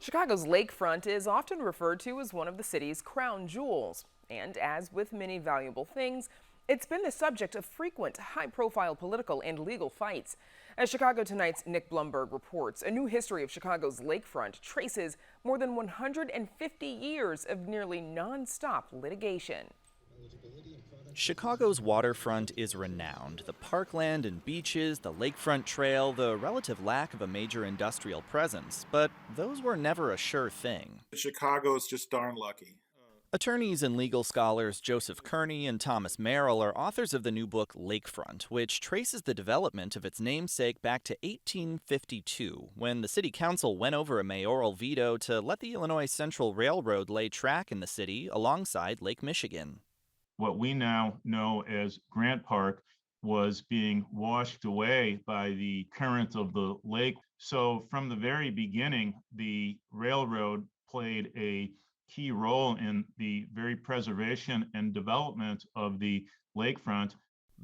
Chicago's Lakefront is often referred to as one of the city's crown jewels. And as with many valuable things, it's been the subject of frequent high-profile political and legal fights. As Chicago Tonight's Nick Blumberg reports, a new history of Chicago's Lakefront traces more than 150 years of nearly non-stop litigation. Chicago's waterfront is renowned. The parkland and beaches, the lakefront trail, the relative lack of a major industrial presence. But those were never a sure thing. Chicago's just darn lucky. Attorneys and legal scholars Joseph Kearney and Thomas Merrill are authors of the new book Lakefront, which traces the development of its namesake back to 1852, when the city council went over a mayoral veto to let the Illinois Central Railroad lay track in the city alongside Lake Michigan. What we now know as Grant Park was being washed away by the current of the lake. So from the very beginning, the railroad played a key role in the very preservation and development of the lakefront.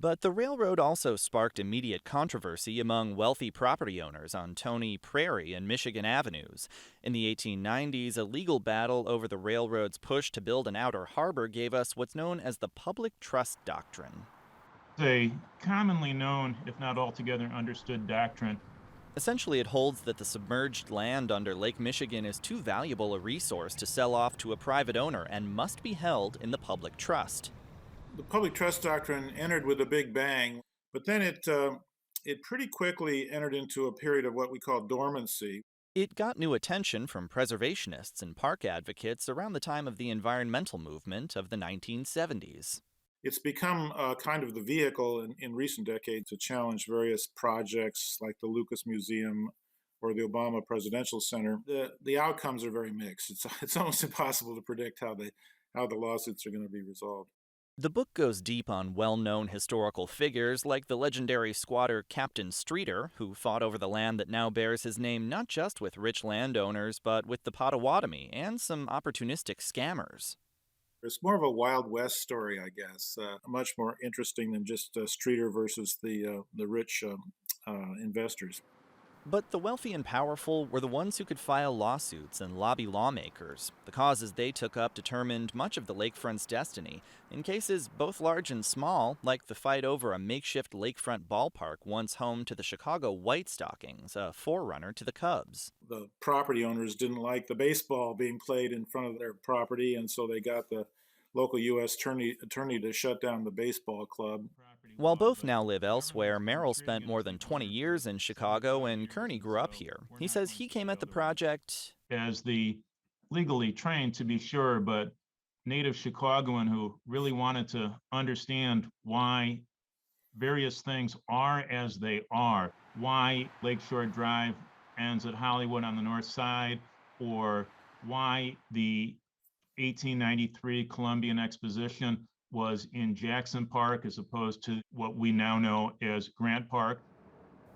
But the railroad also sparked immediate controversy among wealthy property owners on Tony Prairie and Michigan Avenues. In the 1890s, a legal battle over the railroad's push to build an outer harbor gave us what's known as the public trust doctrine. It's a commonly known, if not altogether understood, doctrine. Essentially, it holds that the submerged land under Lake Michigan is too valuable a resource to sell off to a private owner and must be held in the public trust. The public trust doctrine entered with a big bang, but then it pretty quickly entered into a period of what we call dormancy. It got new attention from preservationists and park advocates around the time of the environmental movement of the 1970s. It's become kind of the vehicle in recent decades to challenge various projects like the Lucas Museum or the Obama Presidential Center. The outcomes are very mixed. It's almost impossible to predict how the lawsuits are going to be resolved. The book goes deep on well-known historical figures like the legendary squatter Captain Streeter, who fought over the land that now bears his name not just with rich landowners, but with the Potawatomi and some opportunistic scammers. It's more of a Wild West story, I guess, much more interesting than just Streeter versus the rich investors. But the wealthy and powerful were the ones who could file lawsuits and lobby lawmakers. The causes they took up determined much of the lakefront's destiny, in cases both large and small, like the fight over a makeshift lakefront ballpark once home to the Chicago White Stockings, a forerunner to the Cubs. The property owners didn't like the baseball being played in front of their property, and so they got the local U.S. attorney to shut down the baseball club. While both now live elsewhere, Merrill spent more than 20 years in Chicago and Kearney grew up here. He says he came at the project as the legally trained, to be sure, but native Chicagoan who really wanted to understand why various things are as they are, why Lakeshore Drive ends at Hollywood on the north side, or why the 1893 Columbian Exposition was in Jackson Park as opposed to what we now know as Grant Park.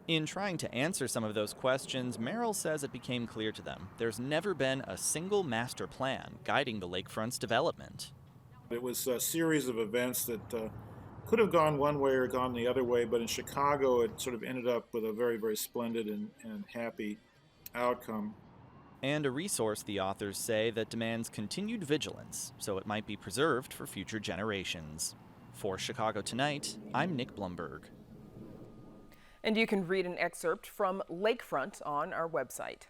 In trying to answer some of those questions, Merrill says it became clear to them there's never been a single master plan guiding the lakefront's development. It was a series of events that could have gone one way or gone the other way, but in Chicago it sort of ended up with a very, very splendid and happy outcome. And a resource, the authors say, that demands continued vigilance, so it might be preserved for future generations. For Chicago Tonight, I'm Nick Blumberg. And you can read an excerpt from Lakefront on our website.